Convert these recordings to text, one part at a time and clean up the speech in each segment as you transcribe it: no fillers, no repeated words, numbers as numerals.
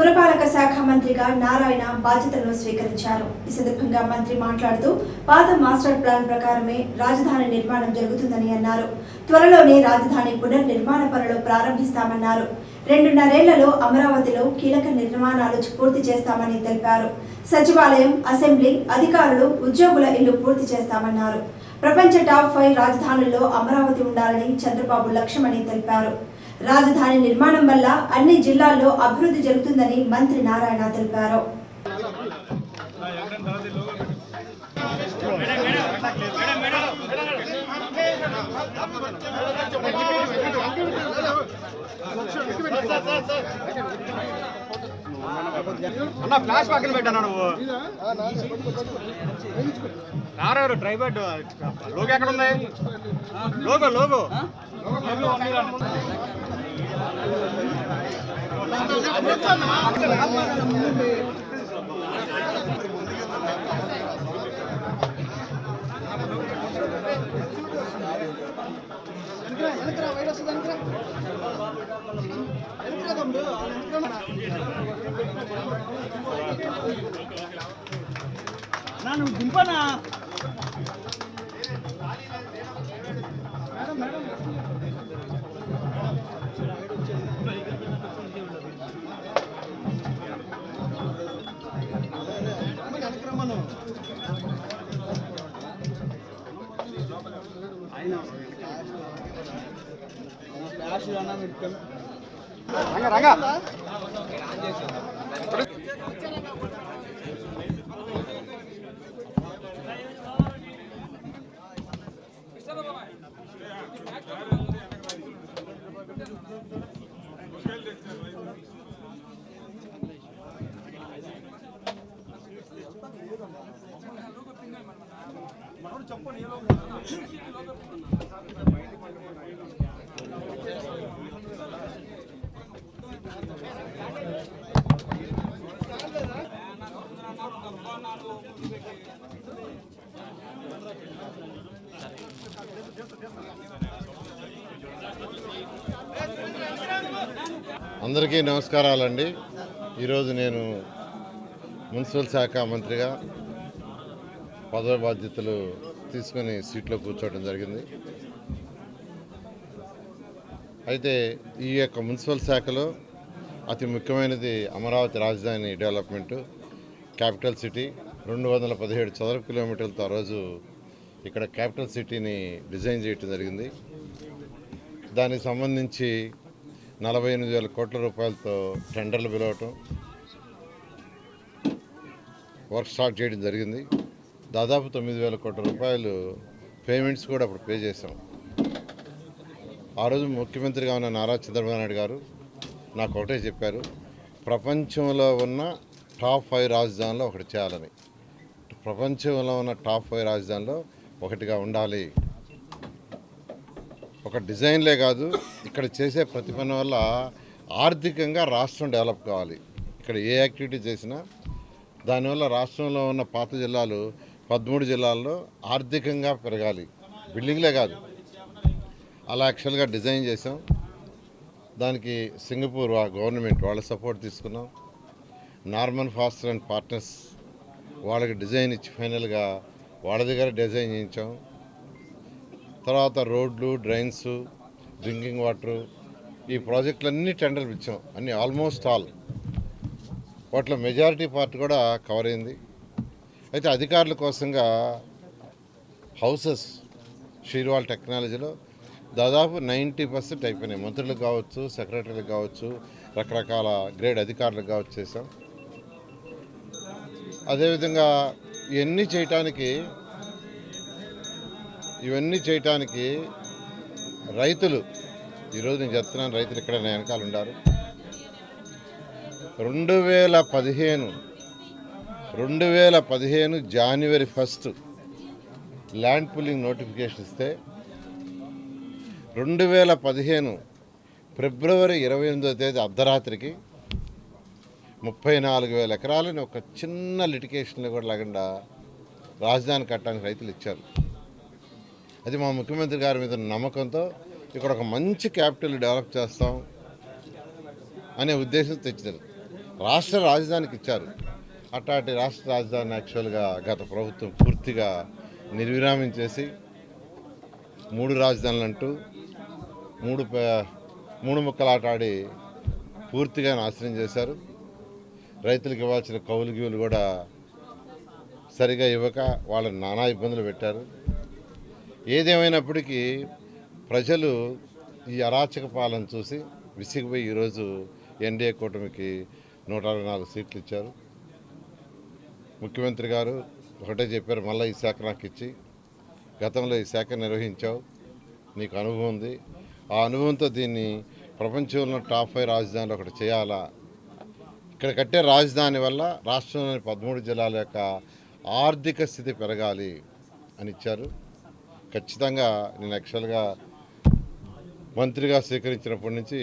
పురపాలక శాఖ మంత్రిగా నారాయణ బాధ్యతలను స్వీకరించారు. ఈ సందర్భంగా మంత్రి మాట్లాడుతూ పాత మాస్టర్ ప్లాన్ ప్రకారమే రాజధాని నిర్మాణం జరుగుతుందని అన్నారు. త్వరలోనే రాజధాని పునర్నిర్మాణ పనులు ప్రారంభిస్తామన్నారు. 2.5 ఏళ్లలో అమరావతిలో కీలక నిర్మాణాలు పూర్తి చేస్తామని తెలిపారు. సచివాలయం, అసెంబ్లీ, అధికారులు, ఉద్యోగుల ఇల్లు పూర్తి చేస్తామన్నారు. ప్రపంచ టాప్ 5 రాజధానుల్లో అమరావతి ఉండాలని చంద్రబాబు లక్ష్యమని తెలిపారు. రాజధాని నిర్మాణం వల్ల అన్ని జిల్లాల్లో అభివృద్ధి జరుగుతుందని మంత్రి నారాయణ తెలిపారు. అన్న ఫ్లాష్ పక్కన పెట్టాను నువ్వు కారు డ్రైవర్ లోగో ఎక్కడ ఉంది? లోగో నువ్వు దింపనా? రంగా అందరికీ నమస్కారాలండి. ఈరోజు నేను మున్సిపల్ శాఖ మంత్రిగా పదవి బాధ్యతలు తీసుకొని సీట్లో కూర్చోవడం జరిగింది. అయితే ఈ యొక్క మున్సిపల్ శాఖలో అతి ముఖ్యమైనది అమరావతి రాజధాని డెవలప్మెంటు, క్యాపిటల్ సిటీ. 217 చదరపు కిలోమీటర్లతో ఆ రోజు ఇక్కడ క్యాపిటల్ సిటీని డిజైన్ చేయడం జరిగింది. దానికి సంబంధించి 48,000 కోట్ల రూపాయలతో టెండర్లు పిలవటం, వర్క్ స్టార్ట్ చేయడం జరిగింది. దాదాపు 9,000 కోట్ల రూపాయలు పేమెంట్స్ కూడా అప్పుడు పే చేశాం. ఆ రోజు ముఖ్యమంత్రిగా ఉన్న నారా చంద్రబాబు నాయుడు గారు నాకు ఒకటే చెప్పారు, ప్రపంచంలో ఉన్న టాప్ 5 రాజధానిలో ఒకటి చేయాలని. ప్రపంచంలో ఉన్న టాప్ 5 రాజధానిలో ఒకటిగా ఉండాలి. ఒక డిజైన్లే కాదు, ఇక్కడ చేసే ప్రతి పని వల్ల ఆర్థికంగా రాష్ట్రం డెవలప్ కావాలి. ఇక్కడ ఏ యాక్టివిటీ చేసినా దానివల్ల రాష్ట్రంలో ఉన్న పాత జిల్లాలు 13 జిల్లాల్లో ఆర్థికంగా పెరగాలి. బిల్డింగ్లే కాదు, అలా యాక్చువల్గా డిజైన్ చేసాం. దానికి సింగపూర్ గవర్నమెంట్ వాళ్ళ సపోర్ట్ తీసుకున్నాం. నార్మన్ ఫాస్టర్ అండ్ పార్ట్నర్స్ వాళ్ళకి డిజైన్ ఇచ్చి ఫైనల్గా వాళ్ళ దగ్గర డిజైన్ చేయించాం. తర్వాత రోడ్లు, డ్రైన్స్, డ్రింకింగ్ వాటరు, ఈ ప్రాజెక్టులన్నీ టెండర్లు ఇచ్చాం. అన్నీ ఆల్మోస్ట్ ఆల్. వాటిలో మెజారిటీ పార్ట్ కూడా కవర్ అయింది. అయితే అధికారుల కోసంగా హౌసెస్ షీర్వాల్ టెక్నాలజీలో దాదాపు 90% అయిపోయినాయి. మంత్రులకు కావచ్చు, సెక్రటరీలకు కావచ్చు, రకరకాల గ్రేడ్ అధికారులకు కావచ్చు చేసాం. అదేవిధంగా ఇవన్నీ చేయటానికి రైతులు, ఈరోజు నేను చెప్తున్నాను, రైతులు ఇక్కడ నా వెనకాల ఉన్నారు. 2015 జనవరి 1 ల్యాండ్ పుల్లింగ్ నోటిఫికేషన్ ఇస్తే 2015 ఫిబ్రవరి 28వ తేదీ అర్ధరాత్రికి 34,000 ఎకరాలని ఒక చిన్న లిటికేషన్లో కూడా లేకుండా రాజధాని కట్టడానికి రైతులు ఇచ్చారు. అది మా ముఖ్యమంత్రి గారి మీద నమ్మకంతో ఇక్కడ ఒక మంచి క్యాపిటల్ డెవలప్ చేస్తాం అనే ఉద్దేశం తెచ్చారు. రాష్ట్ర రాజధానికి ఇచ్చారు. అట్లాంటి రాష్ట్ర రాజధాని యాక్చువల్గా గత ప్రభుత్వం పూర్తిగా నిర్విరామం చేసి 3 రాజధానులు అంటూ మూడు ముక్కలాట ఆడి పూర్తిగా నాశనం చేశారు. రైతులకు ఇవ్వాల్సిన కౌలు గీవులు కూడా సరిగా ఇవ్వక వాళ్ళని నానా ఇబ్బందులు పెట్టారు. ఏదేమైనప్పటికీ ప్రజలు ఈ అరాచక పాలన చూసి విసిగిపోయి ఈరోజు ఎన్డీఏ కూటమికి 164 సీట్లు ఇచ్చారు. ముఖ్యమంత్రి గారు ఒకటే చెప్పారు, మళ్ళీ ఈ శాఖ నాకు ఇచ్చి, గతంలో ఈ శాఖ నిర్వహించావు, నీకు అనుభవం ఉంది, ఆ అనుభవంతో దీన్ని ప్రపంచంలో టాప్ 5 రాజధానిలో ఒకటి చేయాలా, ఇక్కడ కట్టే రాజధాని వల్ల రాష్ట్రంలోని 13 జిల్లాల యొక్క ఆర్థిక స్థితి పెరగాలి అని ఇచ్చారు. ఖచ్చితంగా నేను యాక్చువల్గా మంత్రిగా స్వీకరించినప్పటి నుంచి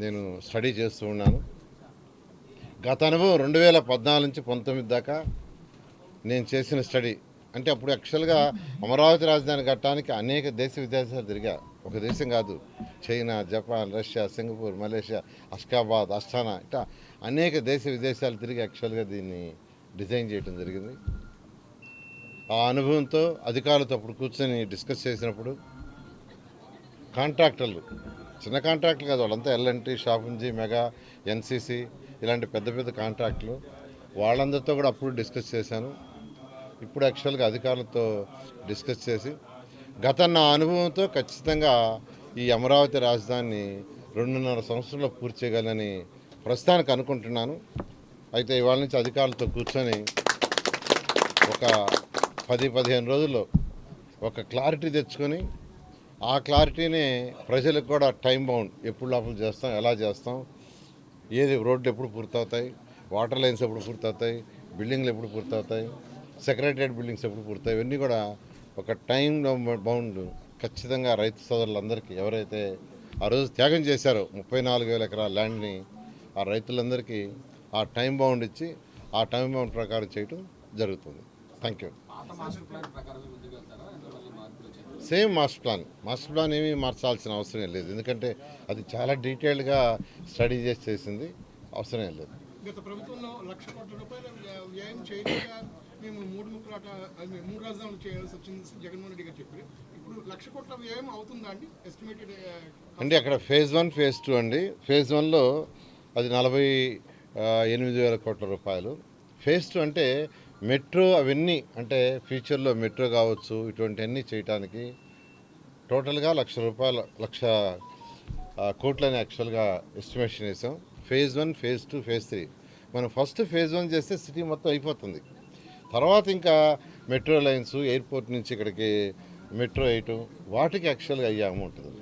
నేను స్టడీ చేస్తూ ఉన్నాను. గత అనుభవం 2014 నుంచి 19 దాకా నేను చేసిన స్టడీ అంటే అప్పుడు యాక్చువల్గా అమరావతి రాజధాని కట్టడానికి అనేక దేశ విదేశాలు తిరిగా. ఒక దేశం కాదు, China, Japan, Russia, Singapore, Malaysia, Ashgabat, Asthana, ఇట్లా అనేక దేశ విదేశాలు తిరిగి యాక్చువల్గా దీన్ని డిజైన్ చేయడం జరిగింది. ఆ అనుభవంతో అధికారులతో అప్పుడు కూర్చొని డిస్కస్ చేసినప్పుడు కాంట్రాక్టర్లు, చిన్న కాంట్రాక్టులు కాదు, వాళ్ళంతా ఎల్ఎన్టీ, షాపుంజీ, మెగా, ఎన్సీసీ ఇలాంటి పెద్ద పెద్ద కాంట్రాక్టులు, వాళ్ళందరితో కూడా అప్పుడు డిస్కస్ చేశాను. ఇప్పుడు యాక్చువల్గా అధికారులతో డిస్కస్ చేసి గత నా అనుభవంతో ఖచ్చితంగా ఈ అమరావతి రాజధానిని 2.5 సంవత్సరంలో పూర్తి చేయగలని ప్రస్తుతానికి అనుకుంటున్నాను. అయితే ఇవాళ నుంచి అధికారులతో కూర్చొని ఒక 10-15 రోజుల్లో ఒక క్లారిటీ తెచ్చుకొని ఆ క్లారిటీనే ప్రజలకు కూడా టైం బౌండ్, ఎప్పుడు లోపల చేస్తాం, ఎలా చేస్తాం, ఏది రోడ్లు ఎప్పుడు పూర్తవుతాయి, వాటర్ లైన్స్ ఎప్పుడు పూర్తవుతాయి, బిల్డింగ్లు ఎప్పుడు పూర్తవుతాయి, సెక్రటరియట్ బిల్డింగ్స్ ఎప్పుడు పూర్తవుతాయి, ఇవన్నీ కూడా ఒక టైం బౌండ్ ఖచ్చితంగా రైతు సోదరులందరికీ ఎవరైతే ఆ రోజు త్యాగం చేశారో 34,000 ఎకరాల ల్యాండ్ని ఆ రైతులందరికీ ఆ టైం బౌండ్ ఇచ్చి ఆ టైం బౌండ్ ప్రకారం చేయడం జరుగుతుంది. Thank you. Same master plan ఏమీ మార్చాల్సిన అవసరం లేదు, ఎందుకంటే అది చాలా డీటెయిల్డ్గా స్టడీ చేసి చేసింది, అవసరం లేదు. గత ప్రభుత్వంలో 1,00,000 కోట్ల రూపాయల వ్యయం చేయలేక మేము 3 రాజధానులు చేయాల్సి వచ్చింది జగన్మోహన్ రెడ్డి గారు చెప్పారు. ఇప్పుడు 1,00,000 కోట్ల వ్యయం అవుతుందా అండి ఎస్టిమేటెడ్? అంటే అక్కడ ఫేజ్ 1, ఫేజ్ 2 అండి. ఫేజ్ 1లో అది 48,000 కోట్ల రూపాయలు. ఫేజ్ 2 అంటే మెట్రో అవన్నీ, అంటే ఫ్యూచర్లో మెట్రో కావచ్చు, ఇటువంటివన్నీ చేయడానికి టోటల్గా 1,00,000 కోట్లని యాక్చువల్గా ఎస్టిమేషన్ వేసాం. Phase 1, phase 2, phase 3. మనం ఫస్ట్ ఫేజ్ 1 చేస్తే సిటీ మొత్తం అయిపోతుంది. తర్వాత ఇంకా మెట్రో లైన్స్, ఎయిర్పోర్ట్ నుంచి ఇక్కడికి మెట్రో వేయటం, వాటికి యాక్చువల్గా అయ్యే అమౌంట్ ఉంటుంది.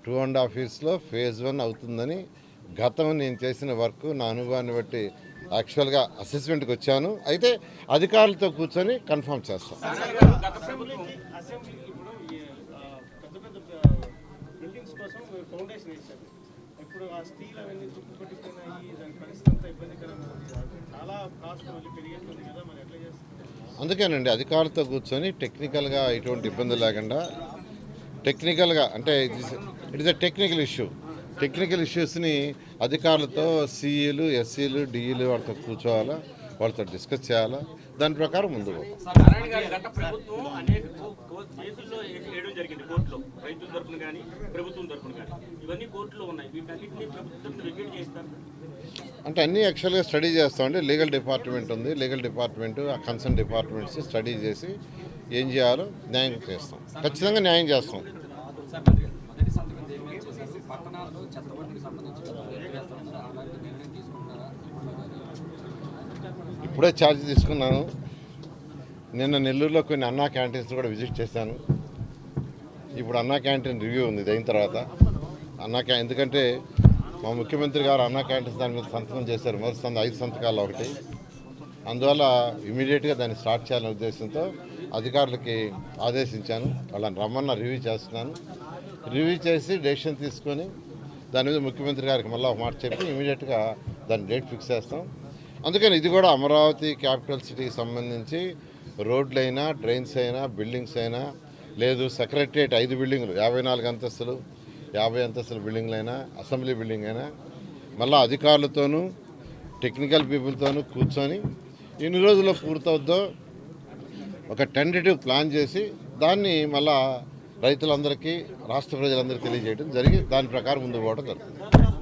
2.5 yearsలో ఫేజ్ 1 అవుతుందని గతం నేను చేసిన వర్క్, నా అనుభవాన్ని బట్టి యాక్చువల్గా అసెస్మెంట్కి వచ్చాను. అయితే అధికారులతో కూర్చొని కన్ఫర్మ్ చేస్తాం. ఇప్పుడు ఆ స్టీల్ అవన్నీ తుప్పుపట్టిపోయినాయి, దాని పరిస్థితి అంతా ఇబ్బందికరంగా ఉంది, చాలా కాస్ట్ పెరిగేస్తుంది కదా, మరి ఎట్లా చేస్తారు? అందుకేనండి అధికారులతో కూర్చొని టెక్నికల్గా ఎటువంటి ఇబ్బంది లేకుండా, టెక్నికల్గా అంటే it is a technical issue, technical ఇష్యూస్ని అధికారులతో సిఈలు, ఎస్సీలు, డిఈలు వాళ్ళతో కూర్చోవాలా, వాళ్ళతో డిస్కస్ చేయాలా, దాని ప్రకారం ముందుకు అంటే అన్నీ యాక్చువల్గా స్టడీ చేస్తామండి. లీగల్ డిపార్ట్మెంట్ ఉంది, లీగల్ డిపార్ట్మెంట్ ఆ కన్సర్న్ డిపార్ట్మెంట్స్ స్టడీ చేసి ఏం చేయాలో న్యాయం చేస్తాం, ఖచ్చితంగా న్యాయం చేస్తాం. ఇప్పుడే ఛార్జ్ తీసుకున్నాను. నిన్న నెల్లూరులో కొన్ని అన్నా క్యాంటీన్స్ కూడా విజిట్ చేశాను. ఇప్పుడు అన్నా క్యాంటీన్ రివ్యూ ఉంది, ఇది అయిన తర్వాత ఎందుకంటే మా ముఖ్యమంత్రి గారు అన్నా క్యాంటీన్స్ దాని మీద సంతకం చేశారు, మొదటి 5 సంతకాలు ఒకటి, అందువల్ల ఇమీడియట్గా దాన్ని స్టార్ట్ చేయాలనే ఉద్దేశంతో అధికారులకి ఆదేశించాను. వాళ్ళని రమ్మన్న రివ్యూ చేస్తున్నాను. రివ్యూ చేసి డెసిషన్ తీసుకొని దాని మీద ముఖ్యమంత్రి గారికి మళ్ళీ ఒక మాట చెప్పి ఇమీడియట్గా దాని డేట్ ఫిక్స్ చేస్తాం. అందుకని ఇది కూడా అమరావతి క్యాపిటల్ సిటీకి సంబంధించి రోడ్లు అయినా, డ్రైన్స్ అయినా, బిల్డింగ్స్ అయినా, లేదు సెక్రటరియట్ 5 బిల్డింగులు 54 అంతస్తులు, 50 అంతస్తుల బిల్డింగ్లైనా అసెంబ్లీ బిల్డింగ్ అయినా మళ్ళీ అధికారులతోనూ టెక్నికల్ పీపుల్తోనూ కూర్చొని ఎన్ని రోజుల్లో పూర్తవుద్దో ఒక టెంటేటివ్ ప్లాన్ చేసి దాన్ని మళ్ళా రైతులందరికీ రాష్ట్ర ప్రజలందరికీ తెలియజేయడం జరిగి దాని ప్రకారం ముందుకు పోవడం జరుగుతుంది.